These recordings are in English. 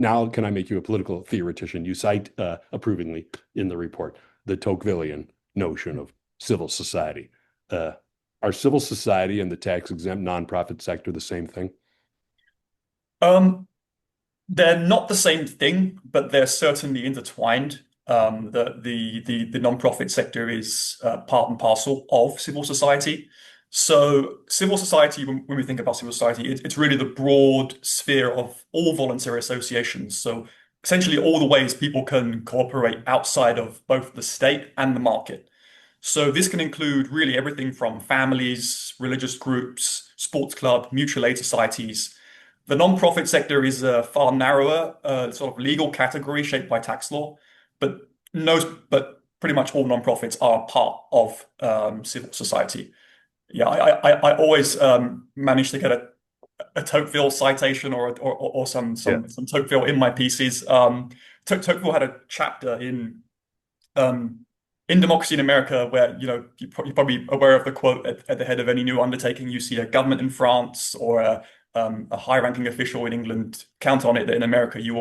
Now, can I make you a political theoretician? You cite approvingly in the report the Tocquevillian notion of civil society. Uh, are civil society and the tax-exempt nonprofit sector the same thing? Um, they're not the same thing, but they're certainly intertwined. The nonprofit sector is part and parcel of civil society. So civil society, when we think about civil society, it's really the broad sphere of all voluntary associations. So essentially all the ways people can cooperate outside of both the state and the market. So this can include really everything from families, religious groups, sports club, mutual aid societies. The non-profit sector is a far narrower sort of legal category shaped by tax law, but but pretty much all non-profits are part of civil society. Yeah, I always manage to get a Tocqueville citation or Yeah. some Tocqueville in my pieces. Tocqueville had a chapter um, in Democracy in America where you're probably aware of the quote at the head of any new undertaking. You see a government in France or a high-ranking official in England. Count on it that in America you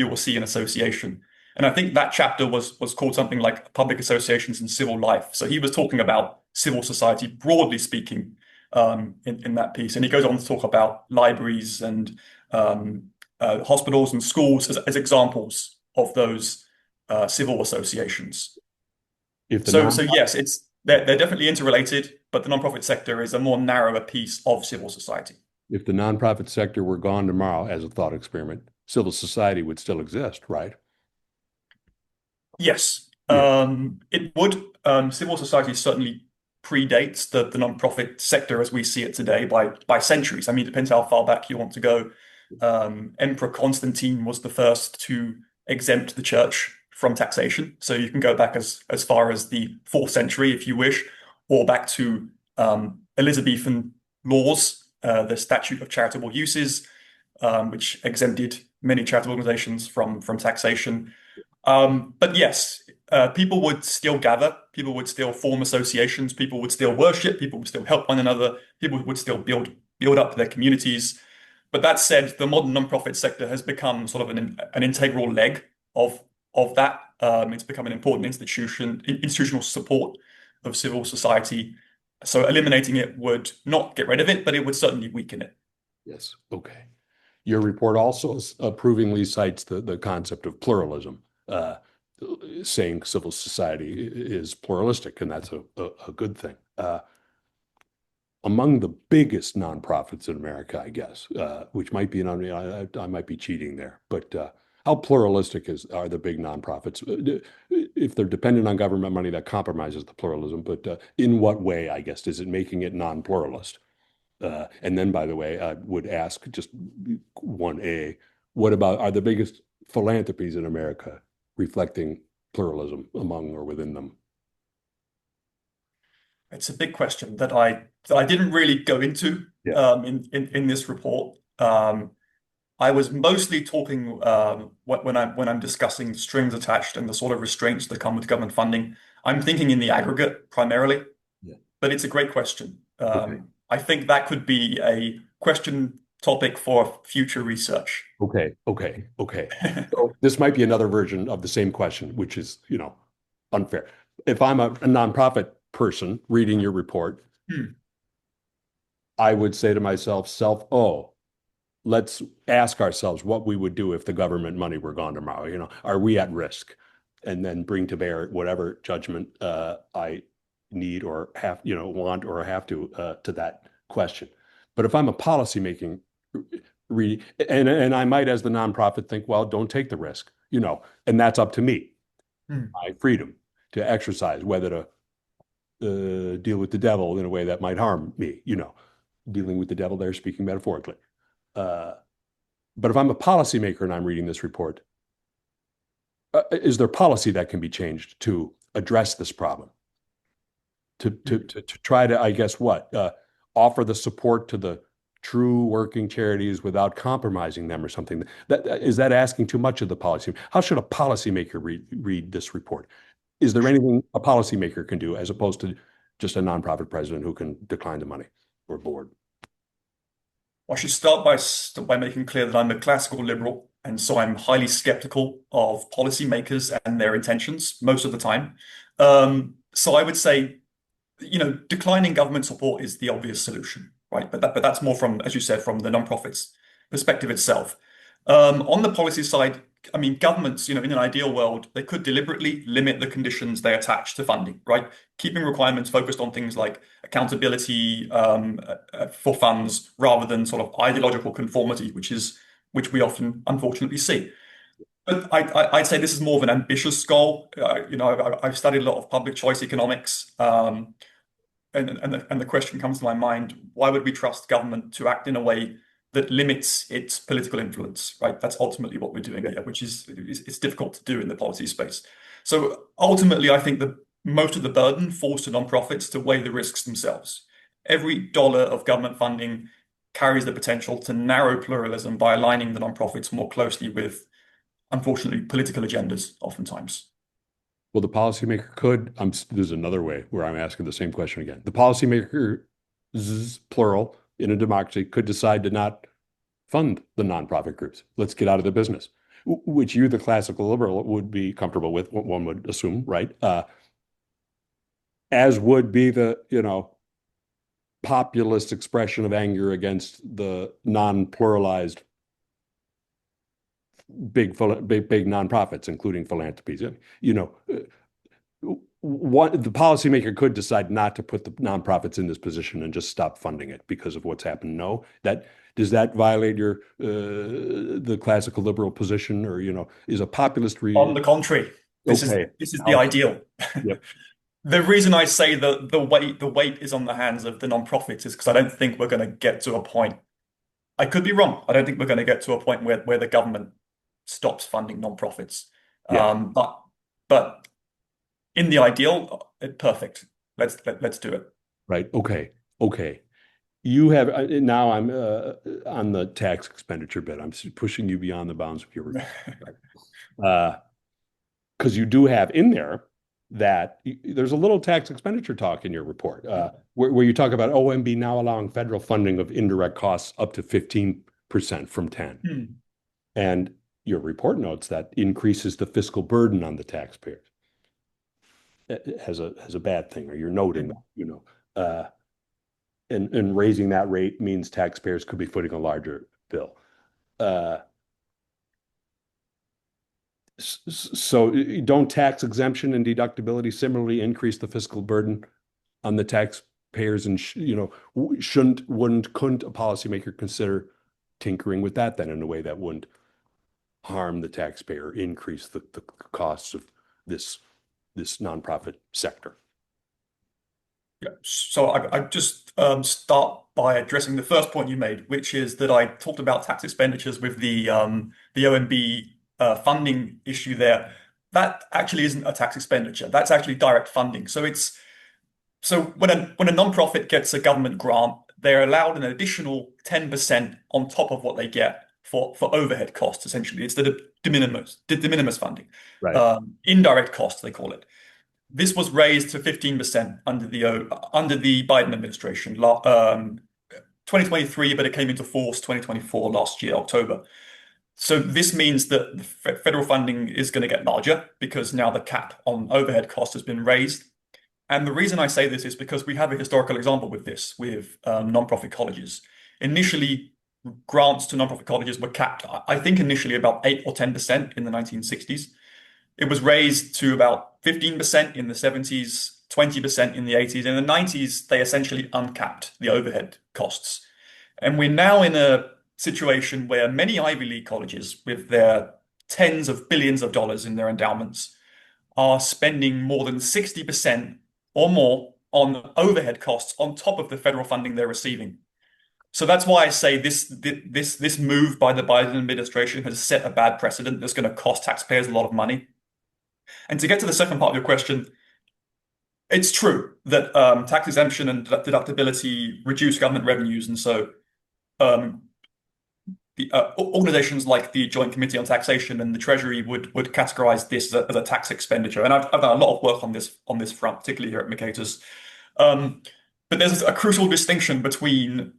will see an association. And I think that chapter was called something like Public Associations in Civil Life. So he was talking about civil society broadly speaking in that piece. And he goes on to talk about libraries and hospitals and schools as examples of those civil associations. If the So non yes, they're definitely interrelated, but the nonprofit sector is a more narrower piece of civil society. if the nonprofit sector were gone tomorrow as a thought experiment, civil society would still exist, right? Yes, Yeah. it would. Civil society certainly predates the nonprofit sector as we see it today by centuries. I mean, it depends how far back you want to go. Emperor Constantine was the first to exempt the church from taxation. So you can go back as far as the fourth century if you wish, or back to Elizabethan laws, the Statute of Charitable Uses, which exempted many charitable organizations from taxation. But yes, people would still gather, people would still form associations, people would still worship, people would still help one another, people would still build up their communities. But that said, the modern nonprofit sector has become sort of an integral leg of that. It's become an important institutional support of civil society. So eliminating it would not get rid of it, but it would certainly weaken it. Yes. Okay. Your report also approvingly cites the concept of pluralism, saying civil society is pluralistic, and that's a good thing. Among the biggest nonprofits in America, I guess, which might be I might be cheating there, but how pluralistic are the big nonprofits? If they're dependent on government money, that compromises the pluralism. But in what way, I guess, is it making it non-pluralist? And then, by the way, I would ask just 1A, what about are the biggest philanthropies in America reflecting pluralism among or within them? It's a big question that I didn't really go into Yeah. in this report. I was mostly talking when I'm discussing strings attached and the sort of restraints that come with government funding. I'm thinking in the aggregate primarily, Yeah. but it's a great question. Okay. I think that could be a question topic for future research. Okay. Okay. Okay. So this might be another version of the same question, which is, unfair. If I'm a nonprofit person reading your report, Hmm. I would say to myself, oh, let's ask ourselves what we would do if the government money were gone tomorrow. Are we at risk? And then bring to bear whatever judgment I need or have, want or have to that question. But if I'm a policymaking and I might, as the nonprofit, think, well, don't take the risk, and that's up to me, Hmm. my freedom to exercise whether to deal with the devil in a way that might harm me, dealing with the devil there, speaking metaphorically. Uh, but if I'm a policymaker and I'm reading this report, is there policy that can be changed to address this problem? To try to, I guess, offer the support to the true working charities without compromising them or something. Is that asking too much of the policy? How should a policymaker read this report? Is there anything a policymaker can do as opposed to just a nonprofit president who can decline the money or board? I should start by making clear that I'm a classical liberal. And so I'm highly skeptical of policymakers and their intentions most of the time. So I would say, declining government support is the obvious solution, right? But that's more from, as you said, from the nonprofits perspective itself. On the policy side, I mean, governments, in an ideal world, they could deliberately limit the conditions they attach to funding, right? Keeping requirements focused on things like accountability for funds rather than sort of ideological conformity, which we often unfortunately see. But I'd say this is more of an ambitious goal. I've studied a lot of public choice economics, and the question comes to my mind: why would we trust government to act in a way that limits its political influence? Right, that's ultimately what we're doing here, which is it's difficult to do in the policy space. So ultimately, I think that most of the burden falls to nonprofits to weigh the risks themselves. Every dollar of government funding carries the potential to narrow pluralism by aligning the nonprofits more closely with, unfortunately, political agendas oftentimes. Well, the policymaker could, there's another way where I'm asking the same question again. The policymaker, plural, in a democracy could decide to not fund the nonprofit groups. Let's get out of the business, which you, the classical liberal, would be comfortable with, one would assume, right? As would be the, populist expression of anger against the non-pluralized big nonprofits, including philanthropies. The policymaker could decide not to put the nonprofits in this position and just stop funding it because of what's happened. No, does that violate your the classical liberal position, or is a populist On the contrary, this is the ideal. Yep. The reason I say that the weight is on the hands of the nonprofits is because I don't think we're going to get to a point. I could be wrong. I don't think we're going to get to a point where the government stops funding nonprofits. Yeah. But in the ideal, perfect. Let's do it. Right. Okay. You have now. I'm on the tax expenditure bit. I'm pushing you beyond the bounds of your because you do have in there that there's a little tax expenditure talk in your report where you talk about OMB now allowing federal funding of indirect costs up to 15% from 10%. And your report notes that increases the fiscal burden on the taxpayers. It has a bad thing, or you're noting that, and raising that rate means taxpayers could be footing a larger bill. So don't tax exemption and deductibility similarly increase the fiscal burden on the taxpayers? And couldn't a policymaker consider tinkering with that then in a way that wouldn't harm the taxpayer, increase the costs of this nonprofit sector? Yeah. So I just start by addressing the first point you made, which is that I talked about tax expenditures with the OMB funding issue there. That actually isn't a tax expenditure. That's actually direct funding. So when a nonprofit gets a government grant, they're allowed an additional 10% on top of what they get for overhead costs, essentially. It's the de minimis funding. Right. Indirect costs, they call it. This was raised to 15% under the Biden administration, 2023, but it came into force 2024 last year, October. So this means that the federal funding is going to get larger because now the cap on overhead costs has been raised. And the reason I say this is because we have a historical example with this, with nonprofit colleges. Initially, grants to nonprofit colleges were capped, I think initially about 8 or 10% in the 1960s. It was raised to about 15% in the 70s, 20% in the 80s. In the 90s, they essentially uncapped the overhead costs. And we're now in a situation where many Ivy League colleges, with their tens of billions of dollars in their endowments, are spending more than 60% or more on overhead costs on top of the federal funding they're receiving. So that's why I say this move by the Biden administration has set a bad precedent that's going to cost taxpayers a lot of money. And to get to the second part of your question, it's true that tax exemption and deductibility reduce government revenues, and so the organizations like the Joint Committee on Taxation and the Treasury would categorize this as a tax expenditure. And I've done a lot of work on this front, particularly here at Mercatus. But there's a crucial distinction between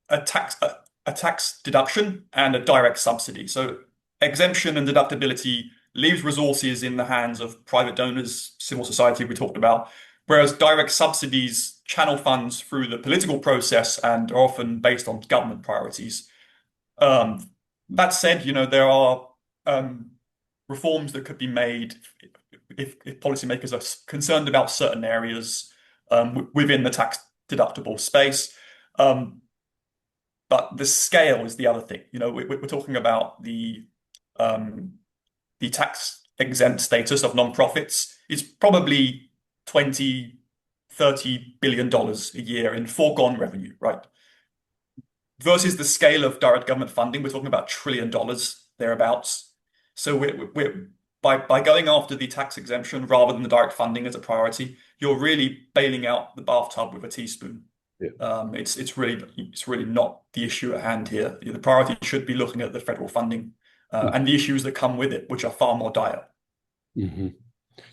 a tax deduction and a direct subsidy. So exemption and deductibility leaves resources in the hands of private donors, civil society we talked about, whereas direct subsidies channel funds through the political process and are often based on government priorities. That said, there are reforms that could be made if policymakers are concerned about certain areas within the tax deductible space. But the scale is the other thing. We're talking about the tax exempt status of nonprofits is probably 20, $30 billion a year in foregone revenue, right? Versus the scale of direct government funding, we're talking about $1 trillion thereabouts. So by going after the tax exemption rather than the direct funding as a priority, you're really bailing out the bathtub with a teaspoon. Yeah. It's really not the issue at hand here. The priority should be looking at the federal funding and the issues that come with it, which are far more dire. Mm-hmm.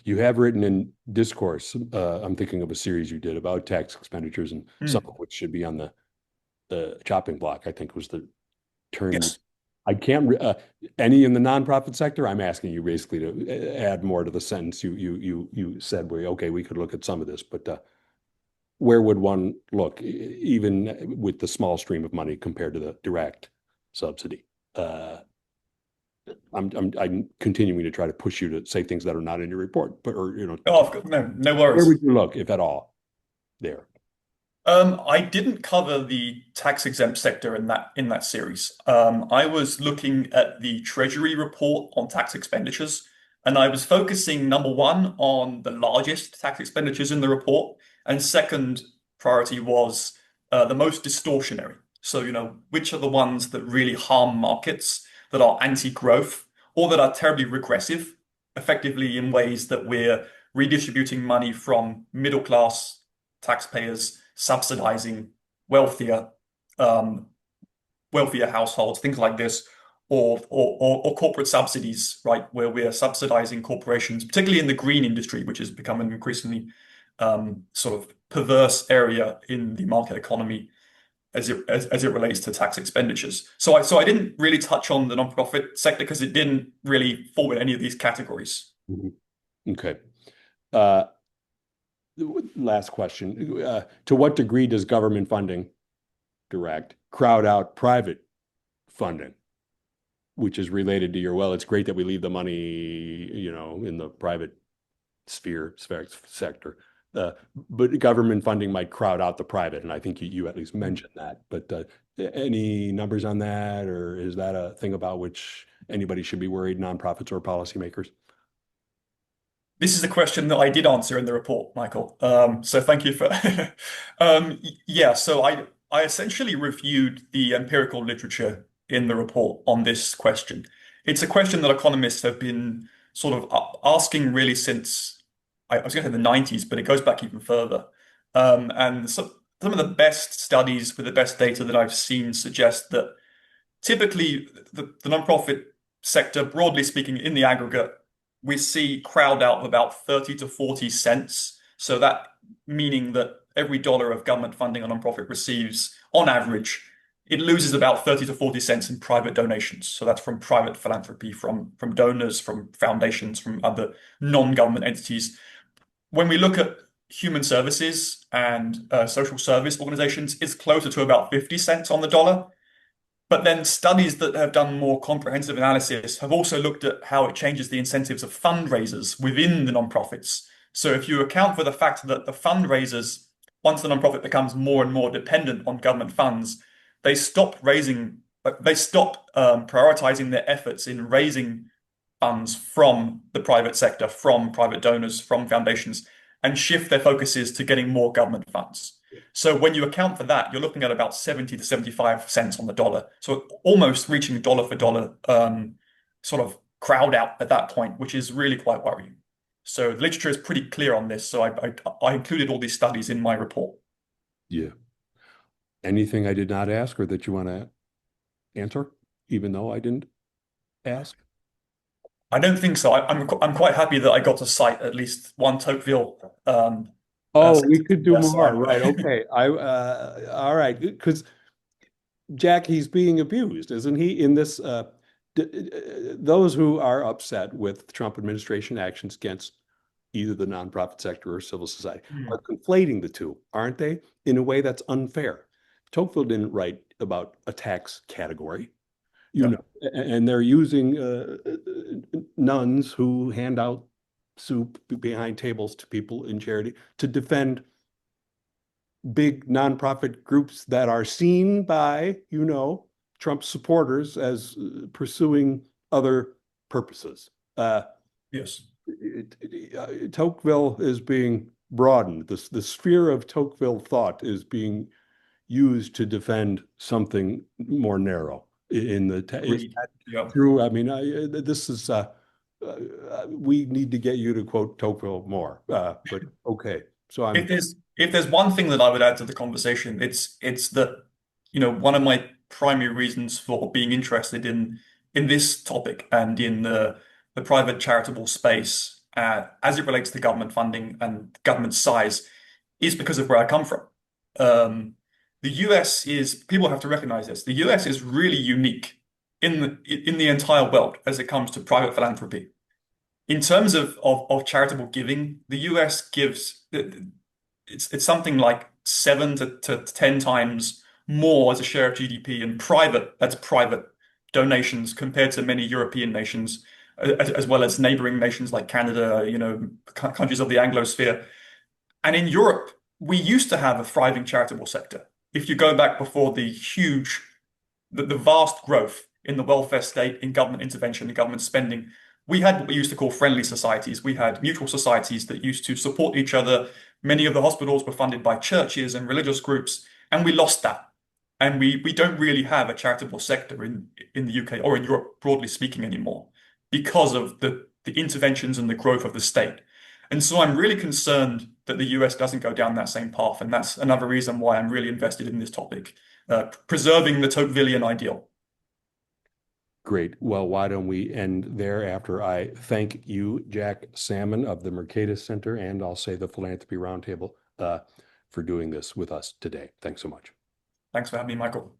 You have written in Discourse, I'm thinking of a series you did about tax expenditures, and some of which should be on the chopping block, I think was the term. Yes. I can't, any in the nonprofit sector? I'm asking you basically to add more to the sentence you said, where, okay, we could look at some of this, but where would one look, even with the small stream of money compared to the direct subsidy? I'm continuing to try to push you to say things that are not in your report, but Oh, no where worries. would you look, if at all, there? I didn't cover the tax exempt sector in that series. I was looking at the Treasury report on tax expenditures, and I was focusing, number one, on the largest tax expenditures in the report, and second priority was the most distortionary. So, which are the ones that really harm markets, that are anti-growth, or that are terribly regressive, effectively in ways that we're redistributing money from middle class taxpayers, subsidizing wealthier households, things like this, or corporate subsidies, right, where we're subsidizing corporations, particularly in the green industry, which has become an increasingly sort of perverse area in the market economy as it relates to tax expenditures. So I didn't really touch on the nonprofit sector because it didn't really fall in any of these categories. Mm-hmm. Okay. Last question. To what degree does government funding, direct, crowd out private funding, which is related to well, it's great that we leave the money, in the private sector. But government funding might crowd out the private, and I think you at least mentioned that. But any numbers on that, or is that a thing about which anybody should be worried, nonprofits or policymakers? This is a question that I did answer in the report, Michael. So thank you for. Yeah, so I essentially reviewed the empirical literature in the report on this question. It's a question that economists have been sort of asking really since I was going to say the 90s, but it goes back even further. And some of the best studies with the best data that I've seen suggest that typically the nonprofit sector, broadly speaking, in the aggregate, we see crowd out of about 30 to 40 cents. So that meaning that every dollar of government funding a nonprofit receives, on average, it loses about 30 to 40 cents in private donations. So that's from private philanthropy, from donors, from foundations, from other non-government entities. When we look at human services and social service organizations, it's closer to about 50 cents on the dollar. But then studies that have done more comprehensive analysis have also looked at how it changes the incentives of fundraisers within the nonprofits. So if you account for the fact that the fundraisers, once the nonprofit becomes more and more dependent on government funds, they stop prioritizing their efforts in raising funds from the private sector, from private donors, from foundations, and shift their focuses to getting more government funds. So when you account for that, you're looking at about 70 to 75 cents on the dollar. So almost reaching dollar for dollar sort of crowd out at that point, which is really quite worrying. So the literature is pretty clear on this. So I included all these studies in my report. Yeah. Anything I did not ask or that you want to answer, even though I didn't ask? I don't think so. I'm quite happy that I got to cite at least one Tocqueville. Oh, we could do Yes, more, right? Okay. All right, because Jack, he's being abused, isn't he? In this, those who are upset with Trump administration actions against either the nonprofit sector or civil society are conflating the two, aren't they? In a way that's unfair. Tocqueville didn't write about a tax category, Yeah. and they're using nuns who hand out soup behind tables to people in charity to defend big nonprofit groups that are seen by, Trump supporters as pursuing other purposes. Yes. Tocqueville is being broadened. The sphere of Tocqueville thought is being used to defend something more narrow. Is that Yeah. true? I mean, this is we need to get you to quote Tocqueville more. But okay, so If there's one thing that I would add to the conversation, it's that, one of my primary reasons for being interested in this topic and in the private charitable space as it relates to government funding and government size is because of where I come from. The US people have to recognize this. The US is really unique in the entire world as it comes to private philanthropy. In terms of charitable giving, the US gives it's something like 7 to 10 times more as a share of GDP in private donations compared to many European nations, as well as neighboring nations like Canada, countries of the Anglosphere. And in Europe, we used to have a thriving charitable sector. If you go back before the vast growth in the welfare state, in government intervention, in government spending, we had what we used to call friendly societies. We had mutual societies that used to support each other. Many of the hospitals were funded by churches and religious groups, and we lost that. And we don't really have a charitable sector in the UK or in Europe, broadly speaking, anymore because of the interventions and the growth of the state. And so I'm really concerned that the US doesn't go down that same path. And that's another reason why I'm really invested in this topic, preserving the Tocquevillian ideal. great. Well, why don't we end there after I thank you, Jack Salmon of the Mercatus Center, and I'll say the Philanthropy Roundtable for doing this with us today. Thanks so much. Thanks for having me, Michael.